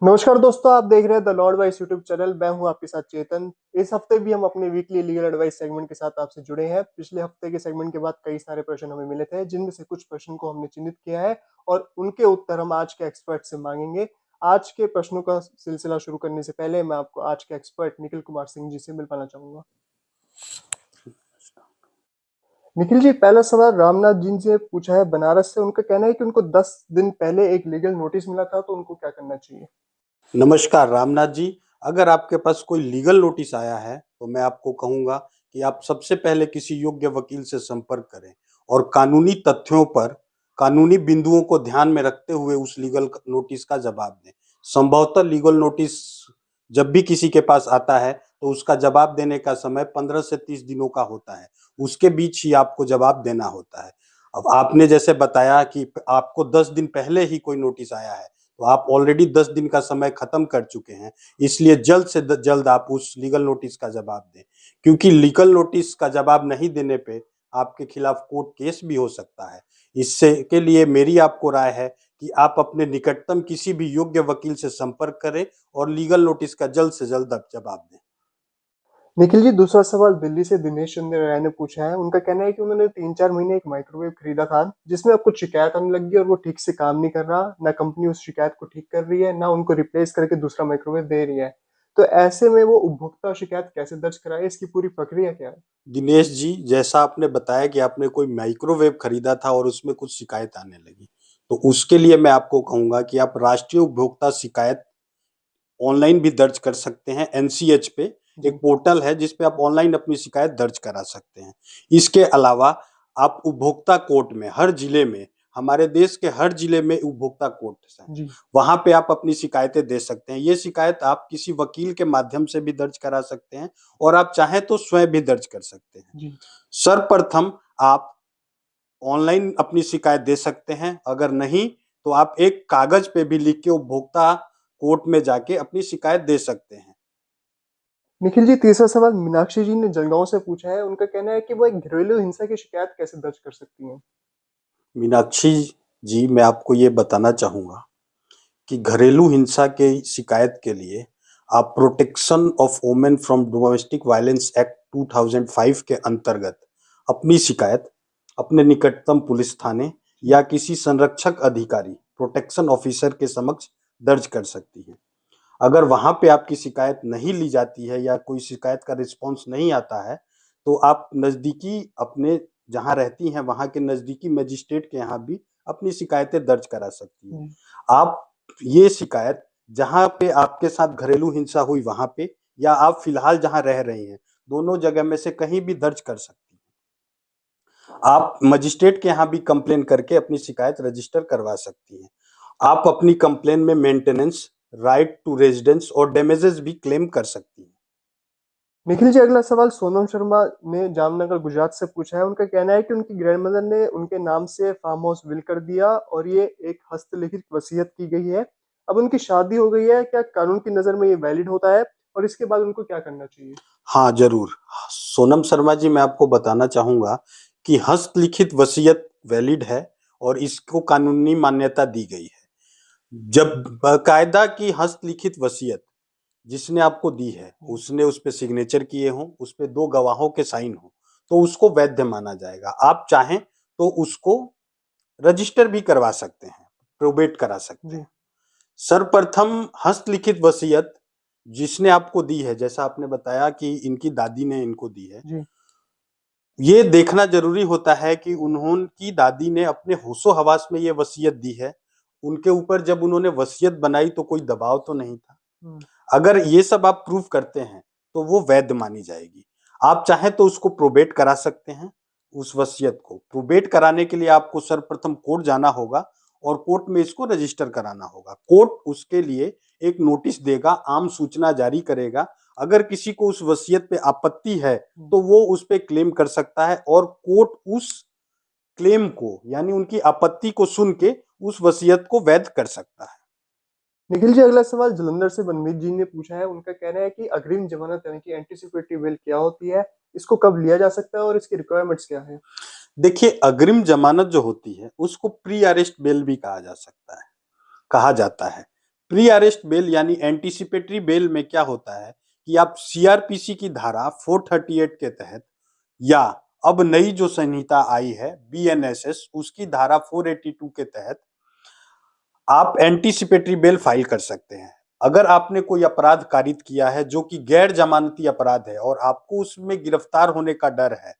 नमस्कार दोस्तों, आप देख रहे हैं the law advice YouTube channel. मैं हूं आपके साथ चेतन। इस हफ्ते भी हम अपने वीकली लीगल एडवाइस सेगमेंट के साथ आपसे जुड़े हैं। पिछले हफ्ते के सेगमेंट के बाद कई सारे प्रश्न हमें मिले थे, जिनमें से कुछ प्रश्न को हमने चिन्हित किया है और उनके उत्तर हम आज के एक्सपर्ट से मांगेंगे। आज के प्रश्नों का सिलसिला शुरू करने से पहले मैं आपको आज के एक्सपर्ट निखिल कुमार सिंह जी से मिलवाना चाहूंगा। निखिल जी, पहला सवाल रामनाथ जी से पूछा है बनारस से। उनका कहना है कि उनको 10 दिन पहले एक लीगल नोटिस मिला था, तो उनको क्या करना चाहिए? नमस्कार रामनाथ जी। अगर आपके पास कोई लीगल नोटिस आया है तो मैं आपको कहूंगा कि आप सबसे पहले किसी योग्य वकील से संपर्क करें और कानूनी तथ्यों पर कानूनी बिंदुओं को ध्यान में रखते हुए उस लीगल नोटिस का जवाब दें। संभवतः लीगल नोटिस जब भी किसी के पास आता है तो उसका जवाब देने का समय 15 से 30 दिनों का होता है। उसके बीच ही आपको जवाब देना होता है। अब आपने जैसे बताया कि आपको 10 दिन पहले ही कोई नोटिस आया है, तो आप ऑलरेडी 10 दिन का समय खत्म कर चुके हैं। इसलिए जल्द से जल्द आप उस लीगल नोटिस का जवाब दें, क्योंकि लीगल नोटिस का जवाब नहीं देने पे आपके खिलाफ कोर्ट केस भी हो सकता है। इससे के लिए मेरी आपको राय है कि आप अपने निकटतम किसी भी योग्य वकील से संपर्क करें और लीगल नोटिस का जल्द से जल्द आप जवाब दें। निखिल जी, दूसरा सवाल दिल्ली से दिनेश चंद्र राय ने पूछा है। उनका कहना है कि उन्होंने 3-4 महीने एक माइक्रोवेव खरीदा था, जिसमें अब कुछ शिकायत आने लगी और वो ठीक से काम नहीं कर रहा। ना कंपनी उस शिकायत को ठीक कर रही है, ना उनको रिप्लेस करके दूसरा माइक्रोवेव दे रही है। तो ऐसे में वो उपभोक्ता शिकायत कैसे दर्ज कराए? इसकी पूरी प्रक्रिया क्या है? दिनेश जी, जैसा आपने बताया कि आपने कोई माइक्रोवेव खरीदा था और उसमें कुछ शिकायत आने लगी, तो उसके लिए मैं आपको कहूंगा कि आप राष्ट्रीय उपभोक्ता शिकायत ऑनलाइन भी दर्ज कर सकते हैं। एनसीएच पे जी। एक पोर्टल है जिस पे आप ऑनलाइन अपनी शिकायत दर्ज करा सकते हैं। इसके अलावा आप उपभोक्ता कोर्ट में हर जिले में, हमारे देश के हर जिले में उपभोक्ता कोर्ट हैं, जी। वहां पे आप अपनी शिकायतें दे सकते हैं। ये शिकायत आप किसी वकील के माध्यम से भी दर्ज करा सकते हैं और आप चाहें तो स्वयं भी दर्ज कर सकते हैं। जी। सर्वप्रथम आप ऑनलाइन अपनी शिकायत दे सकते हैं, अगर नहीं तो आप एक कागज पे भी लिख के उपभोक्ता कोर्ट में जाके अपनी शिकायत दे सकते हैं। निखिल जी, तीसरा सवाल मीनाक्षी जी ने जलगांव से पूछा है। उनका कहना है कि वो एक घरेलू हिंसा की शिकायत कैसे दर्ज कर सकती हैं? मीनाक्षी जी, मैं आपको ये बताना चाहूंगा कि घरेलू हिंसा के शिकायत के लिए आप protection of women from domestic violence act 2005 के अंतर्गत अपनी शिकायत अपने निकटतम पुलिस थाने या किसी संरक्षक अधिकारी प्रोटेक्शन ऑफिसर के समक्ष दर्ज कर सकती हैं। अगर वहां पे आपकी शिकायत नहीं ली जाती है या कोई शिकायत का रिस्पॉन्स नहीं आता है, तो आप नजदीकी अपने जहां रहती हैं वहां के नजदीकी मजिस्ट्रेट के यहाँ भी अपनी शिकायतें दर्ज करा सकती हैं। जी। आप ये शिकायत जहां पे आपके साथ घरेलू हिंसा हुई वहां पे, या आप फिलहाल जहां रह रही हैं, दोनों जगह में से कहीं भी दर्ज कर सकती हैं। आप मजिस्ट्रेट के यहाँ भी कंप्लेन करके अपनी शिकायत रजिस्टर करवा सकती हैं। आप अपनी कंप्लेन में मेंटेनेंस, राइट टू रेजिडेंस और डैमेजेस भी क्लेम कर सकती हैं। निखिल जी, अगला सवाल सोनम शर्मा ने जामनगर गुजरात से पूछा है। उनका कहना है कि उनकी ग्रैंडमदर ने उनके नाम से फार्म हाउस विल कर दिया और ये एक हस्तलिखित वसीयत की गई है। अब उनकी शादी हो गई है, क्या कानून की नजर में ये वैलिड होता है और इसके बाद उनको क्या करना चाहिए? हाँ जरूर। सोनम शर्मा जी, मैं आपको बताना चाहूंगा कि हस्तलिखित वसीयत वैलिड है और इसको कानूनी मान्यता दी गई है। जब बाकायदा की हस्तलिखित वसीयत जिसने आपको दी है उसने उस पे सिग्नेचर किए हों, उस पे दो गवाहों के साइन हो, तो उसको वैध माना जाएगा। आप चाहें तो उसको रजिस्टर भी करवा सकते हैं, प्रोबेट करा सकते जी। हैं। सर्वप्रथम हस्तलिखित वसीयत जिसने आपको दी है, जैसा आपने बताया कि इनकी दादी ने इनको दी है, जी। ये देखना जरूरी होता है कि उन्होंने दादी ने अपने होशो हवास में ये वसीयत दी है। उनके ऊपर जब उन्होंने वसीयत बनाई तो कोई दबाव तो नहीं था। हम्म। अगर ये सब आप प्रूफ करते हैं तो वो वैध मानी जाएगी। आप चाहें तो उसको प्रोबेट करा सकते हैं। उस वसीयत को प्रोबेट कराने के लिए आपको सर्वप्रथम कोर्ट जाना होगा और कोर्ट में इसको रजिस्टर कराना होगा। कोर्ट उसके लिए एक नोटिस देगा, आम सूचना जारी करेगा। अगर किसी को उस वसीयत पे आपत्ति है तो वो उस पे क्लेम कर सकता है और कोर्ट उस क्लेम को, यानी उनकी आपत्ति को सुन के उस वसीयत को वैध कर सकता है। निखिल जी, अगला सवाल जलंधर से बनमीत जी ने पूछा है। उनका कहना है कि अग्रिम जमानत यानी कि एंटीसिपेटरी बेल क्या होती है, इसको कब लिया जा सकता है और इसकी रिक्वायरमेंट्स क्या है? देखिए, अग्रिम जमानत जो होती है उसको प्री अरेस्ट बेल भी कहा जा सकता है, कहा जाता है। प्री अरेस्ट बेल यानी एंटीसिपेटरी बेल में क्या होता है कि आप सीआरपीसी की धारा 438 के तहत या अब नई जो संहिता आई है बीएनएसएस उसकी धारा 482 के तहत आप एंटीसिपेटरी बेल फाइल कर सकते हैं। अगर आपने कोई अपराध कारित किया है जो कि गैर जमानती अपराध है और आपको उसमें गिरफ्तार होने का डर है,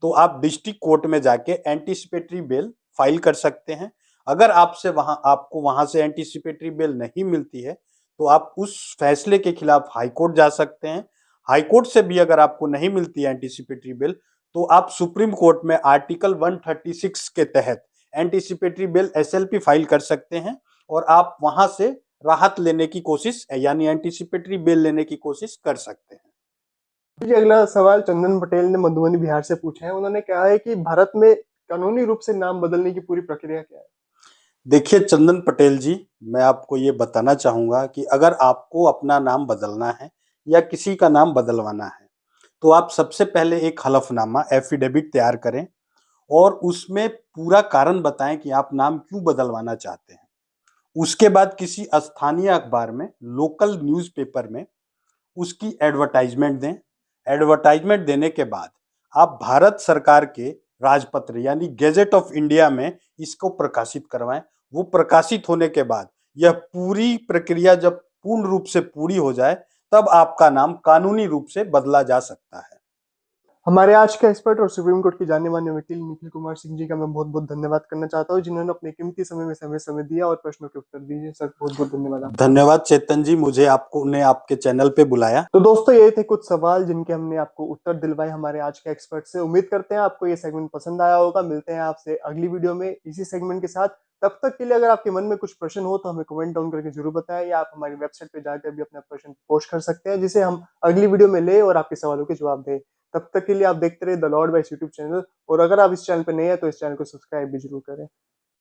तो आप डिस्ट्रिक्ट कोर्ट में जाके एंटीसिपेटरी बेल फाइल कर सकते हैं। अगर आपको वहां से एंटीसिपेटरी बेल नहीं मिलती है तो आप उस फैसले के खिलाफ हाई कोर्ट जा सकते हैं। हाई कोर्ट से भी अगर आपको नहीं मिलती है एंटीसिपेटरी बेल तो आप सुप्रीम कोर्ट में आर्टिकल 136 के तहत एंटीसिपेटरी बेल एसएलपी फाइल कर सकते हैं और आप वहां से राहत लेने की कोशिश यानी एंटीसिपेटरी बेल लेने की कोशिश कर सकते हैं। जी, अगला सवाल चंदन पटेल ने मधुबनी बिहार से पूछा है। उन्होंने कहा है कि भारत में कानूनी रूप से नाम बदलने की पूरी प्रक्रिया क्या है? देखिए चंदन पटेल जी, मैं आपको ये बताना चाहूंगा कि अगर आपको अपना नाम बदलना है या किसी का नाम बदलवाना है तो आप सबसे पहले एक हलफनामा एफिडेविट तैयार करें और उसमें पूरा कारण बताएं कि आप नाम क्यों बदलवाना चाहते हैं। उसके बाद किसी स्थानीय अखबार में, लोकल न्यूज़पेपर में उसकी एडवर्टाइजमेंट दें। एडवर्टाइजमेंट देने के बाद आप भारत सरकार के राजपत्र यानी गैजेट ऑफ इंडिया में इसको प्रकाशित करवाएं। वो प्रकाशित होने के बाद यह पूरी प्रक्रिया जब पूर्ण रूप से पूरी हो जाए तब आपका नाम कानूनी रूप से बदला जा सकता है। हमारे आज के एक्सपर्ट और सुप्रीम कोर्ट के जाने माने वकील निखिल कुमार सिंह जी का मैं बहुत बहुत धन्यवाद करना चाहता हूँ, जिन्होंने अपने कीमती समय में समय दिया और प्रश्नों के उत्तर दिए। सर, बहुत बहुत धन्यवाद आपका। धन्यवाद चेतन जी, मुझे ने आपके चैनल पे बुलाया। तो दोस्तों, ये थे कुछ सवाल जिनके हमने आपको उत्तर दिलवाए हमारे आज के एक्सपर्ट से। उम्मीद करते हैं आपको ये सेगमेंट पसंद आया होगा। मिलते हैं आपसे अगली वीडियो में इसी सेगमेंट के साथ। तब तक के लिए अगर आपके मन में कुछ प्रश्न हो तो हमें कमेंट डाउन करके जरूर बताएं, या आप हमारी वेबसाइट पे जाकर भी अपना प्रश्न पोस्ट कर सकते हैं, जिसे हम अगली वीडियो में ले और आपके सवालों के जवाब दें। तब तक के लिए आप देखते रहे the Lord vice YouTube channel, और अगर आप इस चैनल पर नए हैं तो इस चैनल को सब्सक्राइब भी जरूर करें।